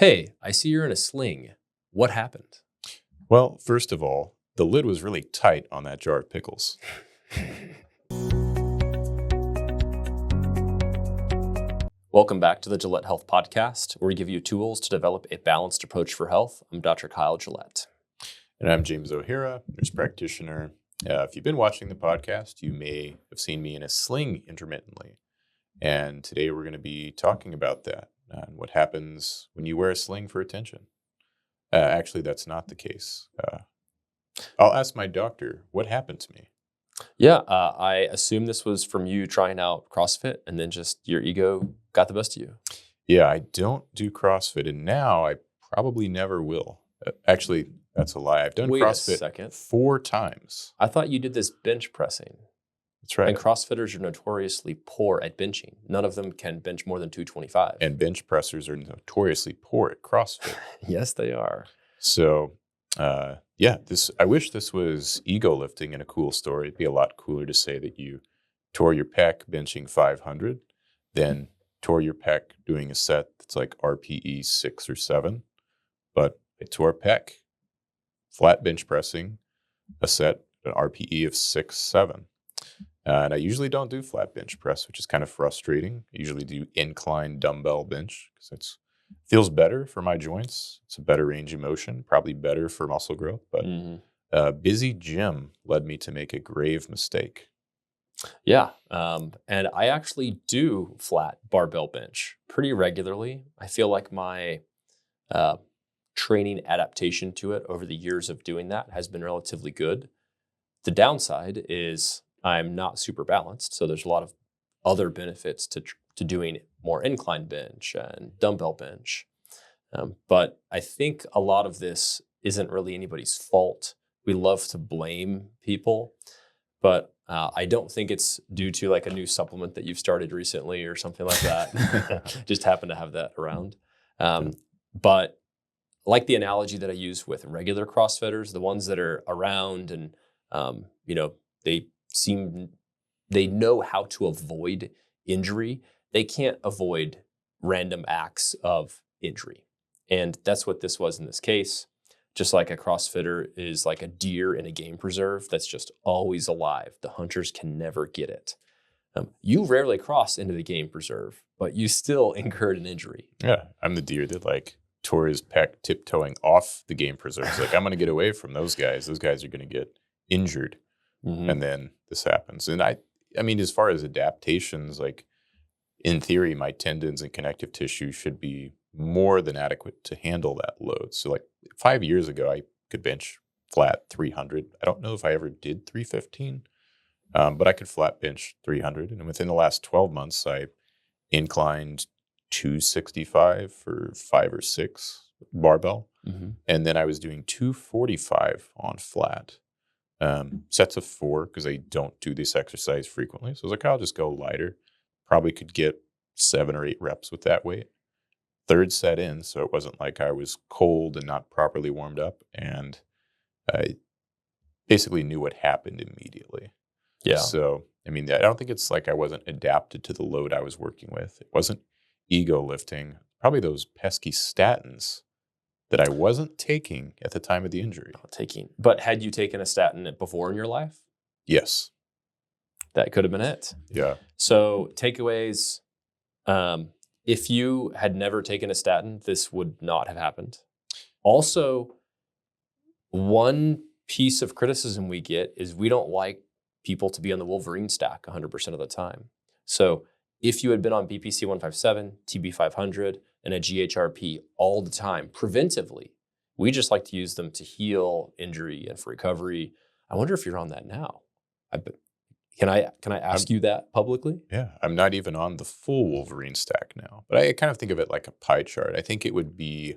Hey, I see you're in a sling. What happened? Well, first of all, the lid was really tight on that jar of pickles. Welcome back to the Gillett Health podcast, where we give you tools to develop a balanced approach for health. I'm Dr. Kyle Gillett. And I'm James O'Hara, nurse practitioner. If you've been watching the podcast, you may have seen me in a sling intermittently. And today we're going to be talking about that and what happens when you wear a sling for attention. Actually, that's not the case. I'll ask my doctor, what happened to me? Yeah, I assume this was from you trying out CrossFit and then just your ego got the best of you. Yeah, I don't do CrossFit, and now I probably never will. Actually, that's a lie. I've done Wait a CrossFit second. 4 times. I thought you did this bench pressing. That's right. And CrossFitters are notoriously poor at benching. None of them can bench more than 225. And bench pressers are notoriously poor at CrossFit. Yes, they are. So, I wish this was ego lifting and a cool story. It'd be a lot cooler to say that you tore your pec benching 500, then tore your pec doing a set that's like RPE 6 or 7. But I tore pec, flat bench pressing, a set, an RPE of 6, 7. And I usually don't do flat bench press, which is kind of frustrating. I usually do incline dumbbell bench because it feels better for my joints. It's a better range of motion, probably better for muscle growth. But a busy gym led me to make a grave mistake. Yeah. And I actually do flat barbell bench pretty regularly. I feel like my training adaptation to it over the years of doing that has been relatively good. The downside is I'm not super balanced. So there's a lot of other benefits to doing more incline bench and dumbbell bench. But I think a lot of this isn't really anybody's fault. We love to blame people, but I don't think it's due to like a new supplement that you've started recently or something like that. Just happen to have that around. But like the analogy that I use with regular CrossFitters, the ones that are around and, they know how to avoid injury. They can't avoid random acts of injury. And that's what this was in this case. Just like a CrossFitter is like a deer in a game preserve that's just always alive. The hunters can never get it. You rarely cross into the game preserve, but you still incurred an injury. Yeah, I'm the deer that tore his pec tiptoeing off the game preserve. It's I'm going to get away from those guys. Those guys are going to get injured. And then this happens. And I mean, as far as adaptations, in theory, my tendons and connective tissue should be more than adequate to handle that load. So 5 years ago, I could bench flat 300. I don't know if I ever did 315, but I could flat bench 300. And within the last 12 months, I inclined 265 for 5 or 6 barbell. And then I was doing 245 on flat. Sets of 4 because I don't do this exercise frequently. So I was I'll just go lighter. Probably could get 7 or 8 reps with that weight. 3rd set in, so it wasn't like I was cold and not properly warmed up. And I basically knew what happened immediately. Yeah. So, I mean, I don't think it's like I wasn't adapted to the load I was working with. It wasn't ego lifting. Probably those pesky statins that I wasn't taking at the time of the injury. But had you taken a statin before in your life? Yes. That could have been it. Yeah. So takeaways, if you had never taken a statin, this would not have happened. Also, one piece of criticism we get is we don't like people to be on the Wolverine stack 100% of the time. So if you had been on BPC 157, TB 500, and a GHRP all the time, preventively, we just like to use them to heal injury and for recovery. I wonder if you're on that now. Can I ask you that publicly? Yeah, I'm not even on the full Wolverine stack now, but I kind of think of it like a pie chart. I think it would be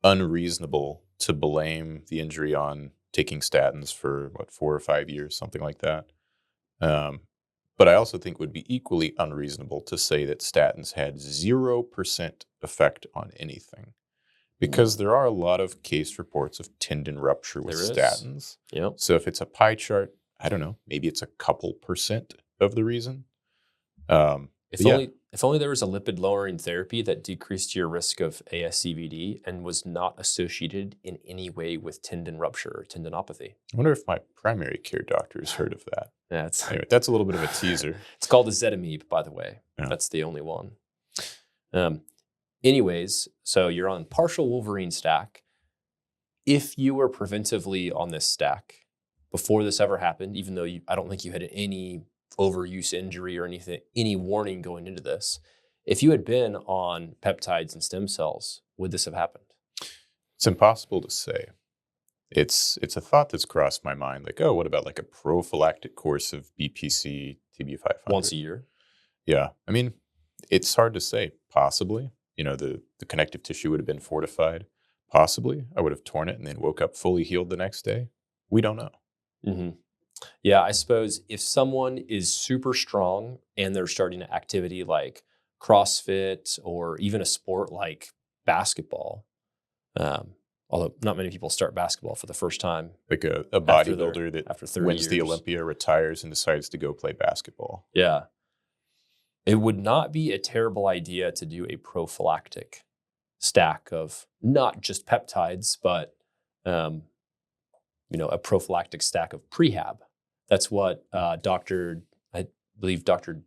unreasonable to blame the injury on taking statins for 4 or 5 years, something like that. But I also think it would be equally unreasonable to say that statins had 0% effect on anything, because there are a lot of case reports of tendon rupture with statins. Yep. So if it's a pie chart, I don't know, maybe it's a couple % of the reason. If if only there was a lipid-lowering therapy that decreased your risk of ASCVD and was not associated in any way with tendon rupture or tendinopathy. I wonder if my primary care doctor has heard of that. Yeah, Anyway, that's a little bit of a teaser. it's called ezetimibe, by the way. Yeah. That's the only one. Anyways, so you're on partial Wolverine stack. If you were preventively on this stack before this ever happened, even though I don't think you had any overuse injury or anything, any warning going into this, if you had been on peptides and stem cells, would this have happened? It's impossible to say. It's a thought that's crossed my mind. Like, oh, what about like a prophylactic course of BPC TB500? Once a year? Yeah. I mean, it's hard to say. Possibly. The connective tissue would have been fortified. Possibly. I would have torn it and then woke up fully healed the next day. We don't know. Mm-hmm. Yeah, I suppose if someone is super strong and they're starting an activity like CrossFit or even a sport like basketball, although not many people start basketball for the first time. Like a bodybuilder that after 30 wins years. the Olympia, retires, and decides to go play basketball. Yeah. It would not be a terrible idea to do a prophylactic stack of not just peptides, but a prophylactic stack of prehab. That's what I believe Dr.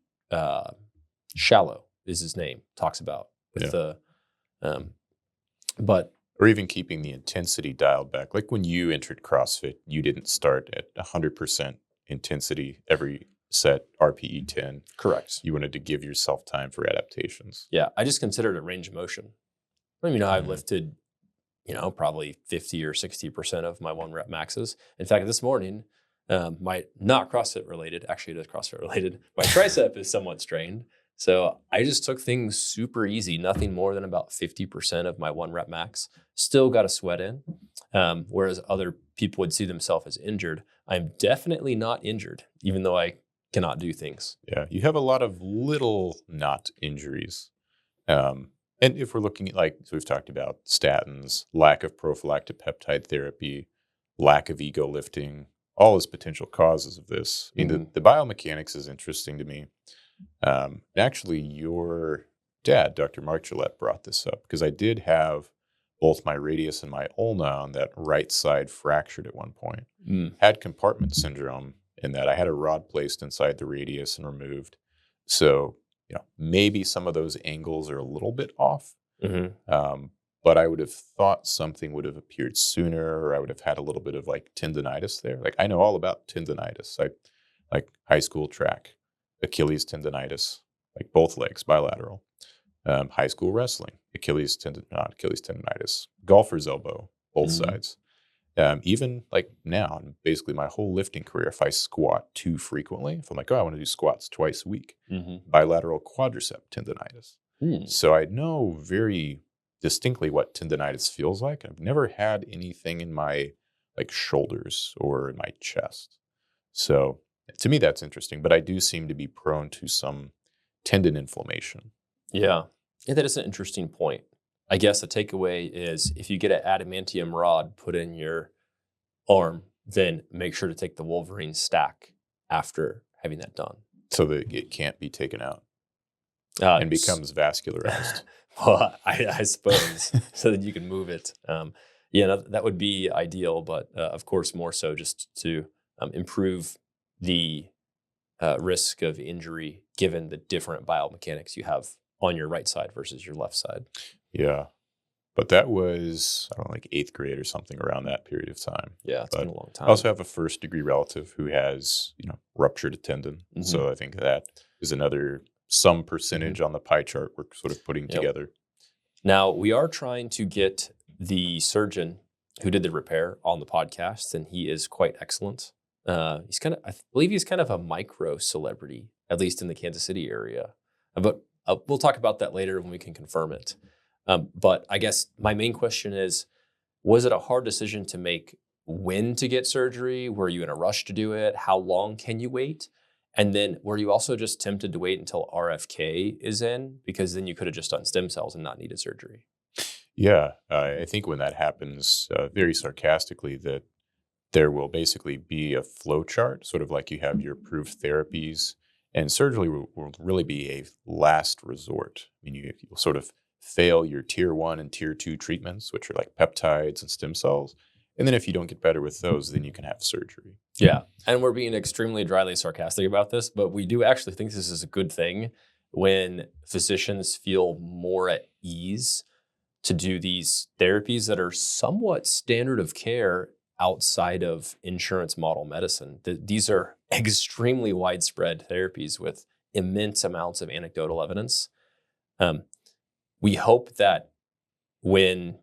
Shallow is his name, talks about with or even keeping the intensity dialed back. Like when you entered CrossFit, you didn't start at 100% intensity every set, RPE 10. Correct. You wanted to give yourself time for adaptations. Yeah, I just considered it range of motion. I've lifted, probably 50 or 60% of my 1 rep maxes. In fact, this morning, not CrossFit related, actually it is CrossFit related, my tricep is somewhat strained. So I just took things super easy, nothing more than about 50% of my 1 rep max. Still got a sweat in, whereas other people would see themselves as injured. I'm definitely not injured, even though I cannot do things. Yeah, you have a lot of little not injuries. And if we're looking at, so we've talked about statins, lack of prophylactic peptide therapy, lack of ego lifting, all as potential causes of this. I mean, the biomechanics is interesting to me. Actually, your dad, Dr. Mark Gillett, brought this up because I did have both my radius and my ulna on that right side fractured at one point. Had compartment syndrome in that I had a rod placed inside the radius and removed. So, maybe some of those angles are a little bit off. But I would have thought something would have appeared sooner, or I would have had a little bit of tendinitis there. I know all about tendinitis. I high school track, Achilles tendinitis, both legs, bilateral. High school wrestling, not Achilles tendinitis, golfer's elbow, both sides. Even now, basically my whole lifting career, if I squat too frequently, if I'm I want to do squats twice a week, bilateral quadricep tendinitis. So I know very distinctly what tendinitis feels like. I've never had anything in my shoulders or in my chest. So to me, that's interesting, but I do seem to be prone to some tendon inflammation. Yeah, that is an interesting point. I guess the takeaway is if you get an adamantium rod put in your arm, then make sure to take the Wolverine stack after having that done. So that it can't be taken out and becomes vascularized. Well, I suppose, so that you can move it. That would be ideal, but of course more so just to improve the risk of injury given the different biomechanics you have on your right side versus your left side. Yeah. But that was, 8th grade or something around that period of time. Yeah, it's been a long time. I also have a first degree relative who has, ruptured a tendon. So I think that is some percentage on the pie chart we're sort of putting together. Now, we are trying to get the surgeon who did the repair on the podcast, and he is quite excellent. I believe he's kind of a micro celebrity, at least in the Kansas City area. But we'll talk about that later when we can confirm it. But I guess my main question is, was it a hard decision to make when to get surgery? Were you in a rush to do it? How long can you wait? And then were you also just tempted to wait until RFK is in? Because then you could have just done stem cells and not needed surgery. Yeah, I think when that happens, very sarcastically, that there will basically be a flow chart, sort of like you have your approved therapies, And surgery will really be a last resort. I mean, you'll sort of fail your tier 1 and tier 2 treatments, which are like peptides and stem cells. And then if you don't get better with those, then you can have surgery. Yeah. And we're being extremely dryly sarcastic about this, but we do actually think this is a good thing when physicians feel more at ease to do these therapies that are somewhat standard of care outside of insurance model medicine. These are extremely widespread therapies with immense amounts of anecdotal evidence. We hope that when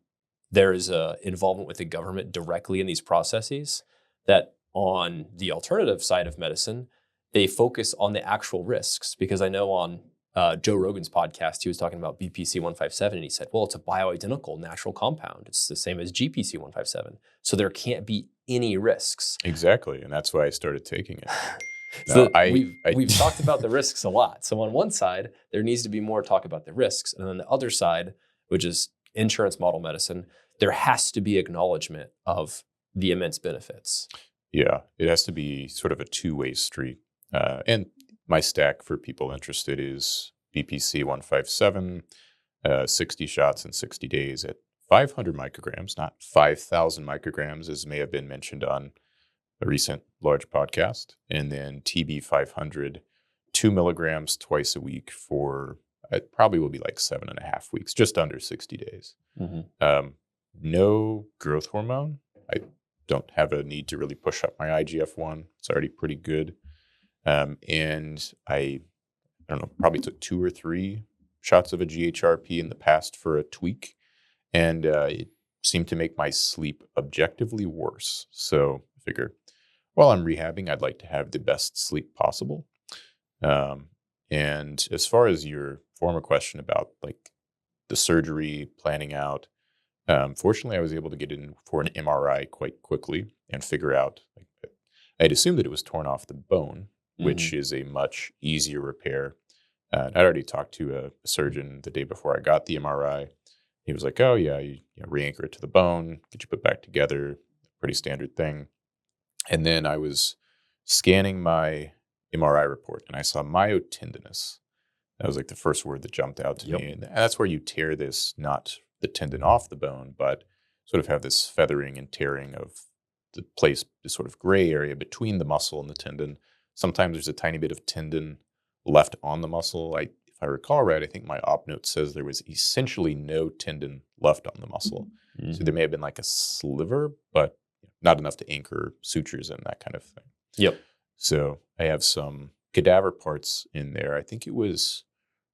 there is a involvement with the government directly in these processes, that on the alternative side of medicine, they focus on the actual risks. Because I know on Joe Rogan's podcast, he was talking about BPC 157, and he said, well, it's a bioidentical natural compound. It's the same as GPC 157. So there can't be any risks. Exactly. And that's why I started taking it. So we've talked about the risks a lot. So on one side, there needs to be more talk about the risks. And on the other side, which is insurance model medicine, there has to be acknowledgement of the immense benefits. Yeah, it has to be sort of a two-way street. And my stack for people interested is BPC 157, 60 shots in 60 days at 500 micrograms, not 5,000 micrograms, as may have been mentioned on a recent large podcast. And then TB 500, 2 milligrams twice a week for, it probably will be like 7.5 weeks, just under 60 days. Mm-hmm. No growth hormone. I don't have a need to really push up my IGF-1. It's already pretty good. And I don't know, probably took 2 or 3 shots of a GHRP in the past for a tweak. And it seemed to make my sleep objectively worse. So I figure while I'm rehabbing, I'd like to have the best sleep possible. And as far as your former question about like the surgery planning out, fortunately, I was able to get in for an MRI quite quickly and figure out, like, I'd assumed that it was torn off the bone, which is a much easier repair. I'd already talked to a surgeon the day before I got the MRI. He was like, oh yeah, you re-anchor it to the bone, get you put back together, pretty standard thing. And then I was scanning my MRI report and I saw myotendinous. That was like the first word that jumped out to me. And that's where you tear this, not the tendon off the bone, but sort of have this feathering and tearing of the place, the sort of gray area between the muscle and the tendon. Sometimes there's a tiny bit of tendon left on the muscle. If I recall right, I think my op note says there was essentially no tendon left on the muscle. Mm-hmm. So there may have been like a sliver, but not enough to anchor sutures and that kind of thing. Yep. So I have some cadaver parts in there. I think it was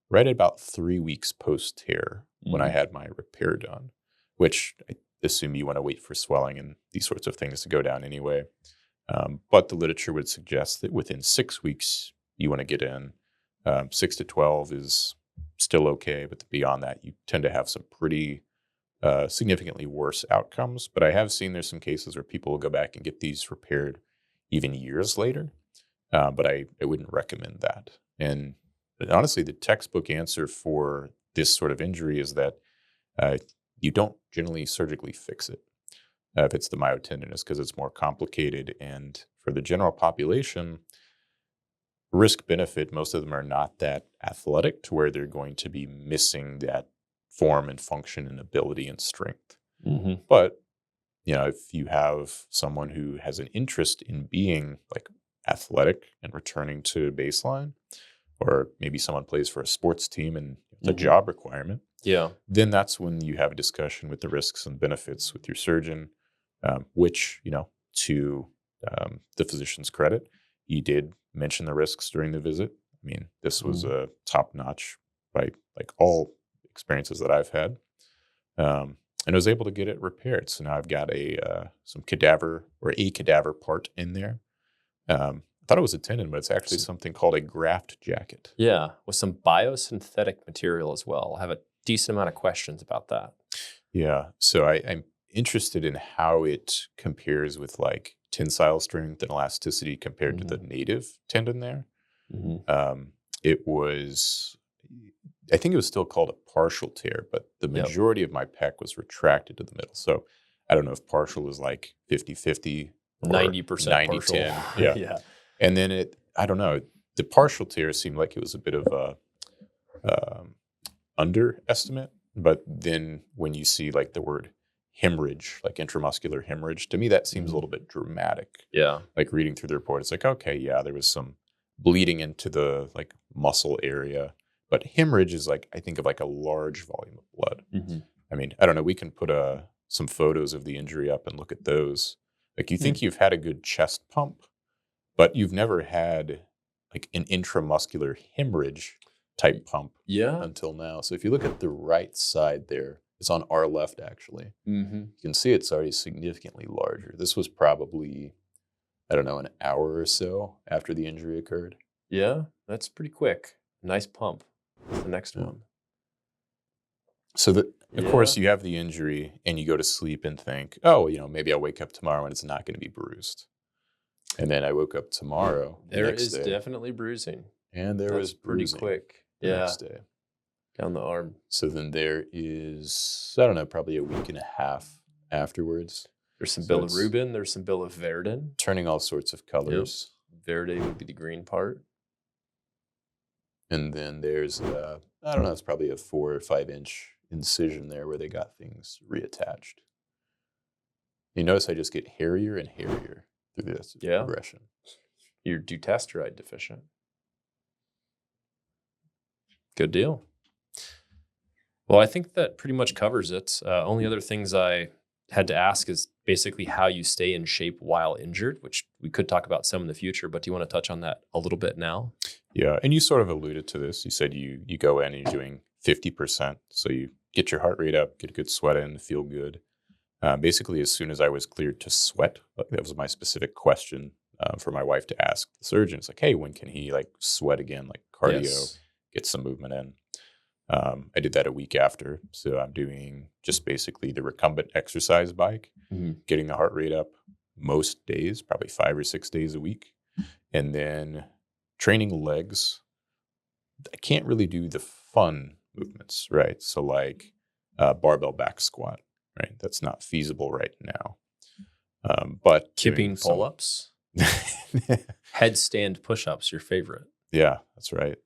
right at about 3 weeks post-tear when I had my repair done, which I assume you want to wait for swelling and these sorts of things to go down anyway. But the literature would suggest that within 6 weeks, you want to get in. 6 to 12 is still okay, but beyond that, you tend to have some pretty significantly worse outcomes. But I have seen there's some cases where people will go back and get these repaired even years later. But I wouldn't recommend that. And honestly, the textbook answer for this sort of injury is that you don't generally surgically fix it if it's the myotendinous, because it's more complicated. And for the general population, risk benefit, most of them are not that athletic to where they're going to be missing that form and function and ability and strength. Mm-hmm. But, if you have someone who has an interest in being like athletic and returning to baseline, or maybe someone plays for a sports team and it's a job requirement, then that's when you have a discussion with the risks and benefits with your surgeon, which, to the physician's credit, he did mention the risks during the visit. I mean, this was a top-notch by like all experiences that I've had, and I was able to get it repaired. So now I've got a cadaver part in there. I thought it was a tendon, but it's actually something called a graft jacket. Yeah, with some biosynthetic material as well. I have a decent amount of questions about that. Yeah, so I'm interested in how it compares with like tensile strength and elasticity compared to the native tendon there. It was, I think it was still called a partial tear, but the majority of my pec was retracted to the middle. So I don't know if partial is like 50-50 or 90% 90-10. Yeah. And then I don't know, the partial tear seemed like it was a bit of a underestimate, but then when you see like the word hemorrhage, like intramuscular hemorrhage, to me that seems a little bit dramatic. Yeah. Like reading through the report, it's like, okay, yeah, there was some bleeding into the like muscle area, but hemorrhage is like, I think of like a large volume of blood. I mean, I don't know, we can put some photos of the injury up and look at those. Like you think you've had a good chest pump, but you've never had like an intramuscular hemorrhage type pump until now. So if you look at the right side there, it's on our left actually. You can see it's already significantly larger. This was probably, I don't know, an hour or so after the injury occurred. Yeah, that's pretty quick. Nice pump. The next one. So that, of course, you have the injury and you go to sleep and think, oh, maybe I'll wake up tomorrow and it's not going to be bruised. And then I woke up tomorrow. There is definitely bruising. And there was bruising. Pretty quick. The next day. Down the arm. So then there is, I don't know, probably a week and a half afterwards. There's some bilirubin. There's some biliverdin. Turning all sorts of colors. Yep. Verde would be the green part. And then there's, I don't know, it's probably a 4 or 5 inch incision there where they got things reattached. You notice I just get hairier and hairier through this progression. You're dutasteride deficient. Good deal. Well, I think that pretty much covers it. Only other things I had to ask is basically how you stay in shape while injured, which we could talk about some in the future, but do you want to touch on that a little bit now? Yeah, and you sort of alluded to this. You said you go in and you're doing 50%. So you get your heart rate up, get a good sweat in, feel good. Basically, as soon as I was cleared to sweat, that was my specific question for my wife to ask the surgeon. It's like, hey, when can he like sweat again, like cardio, get some movement in? I did that a week after. So I'm doing just basically the recumbent exercise bike, getting the heart rate up most days, probably 5 or 6 days a week. And then training legs. I can't really do the fun movements, right? So like barbell back squat, right? That's not feasible right now. But kipping pull-ups, headstand push-ups, your favorite. Yeah, that's right.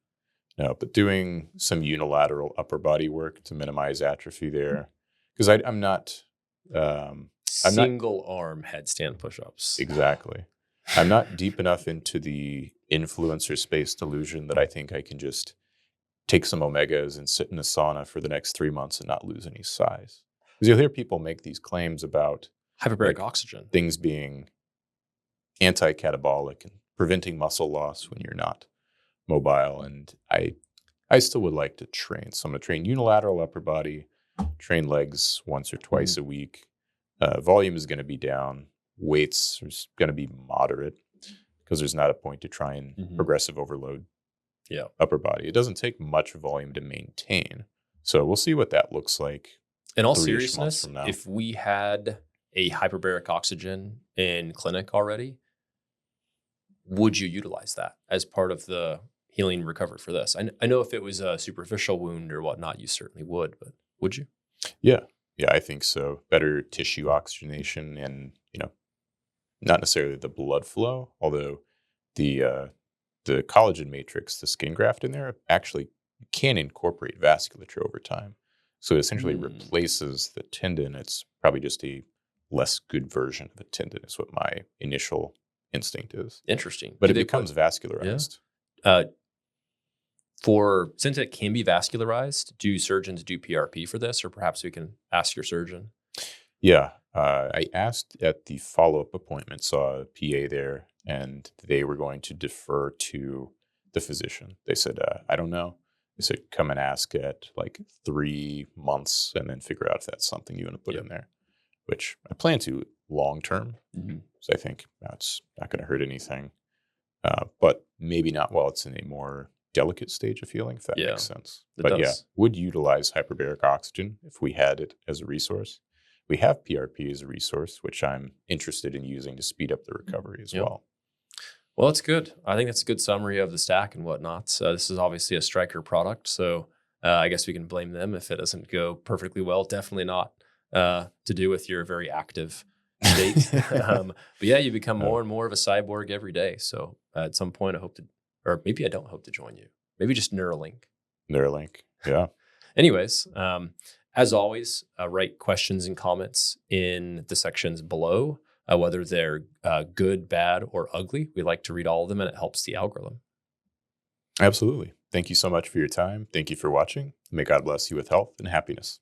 No, but doing some unilateral upper body work to minimize atrophy there, because I'm not single arm headstand push-ups. Exactly. I'm not deep enough into the influencer space delusion that I think I can just take some omegas and sit in a sauna for the next 3 months and not lose any size. Because you'll hear people make these claims about hyperbaric oxygen, things being anti-catabolic and preventing muscle loss when you're not mobile. And I still would like to train. So I'm going to train unilateral upper body, train legs once or twice a week. Volume is going to be down. Weights is going to be moderate because there's not a point to try and progressive overload upper body. It doesn't take much volume to maintain. So we'll see what that looks like. In all seriousness, if we had a hyperbaric oxygen in clinic already, would you utilize that as part of the healing recovery for this? I know if it was a superficial wound or whatnot, you certainly would, but would you? Yeah, I think so. Better tissue oxygenation and, not necessarily the blood flow, although the collagen matrix, the skin graft in there, actually can incorporate vasculature over time. So it essentially replaces the tendon. It's probably just a less good version of a tendon is what my initial instinct is. Interesting. But it becomes vascularized. Yeah. Since it can be vascularized, do surgeons do PRP for this? Or perhaps we can ask your surgeon. Yeah. I asked at the follow-up appointment, saw a PA there, and they were going to defer to the physician. They said, I don't know. They said, come and ask at like 3 months and then figure out if that's something you want to put in there, which I plan to long-term. So I think that's not going to hurt anything, but maybe not while it's in a more delicate stage of healing, if that makes sense. But would utilize hyperbaric oxygen if we had it as a resource. We have PRP as a resource, which I'm interested in using to speed up the recovery as well. Well, that's good. I think that's a good summary of the stack and whatnot. So this is obviously a Stryker product, so I guess we can blame them if it doesn't go perfectly well. Definitely not to do with your very active state. But yeah, you become more and more of a cyborg every day. So at some point, I hope to Or maybe I don't hope to join you. Maybe just Neuralink. Neuralink. Yeah. Anyways, as always, write questions and comments in the sections below, whether they're good, bad, or ugly. We like to read all of them, and it helps the algorithm. Absolutely. Thank you so much for your time. Thank you for watching. May God bless you with health and happiness.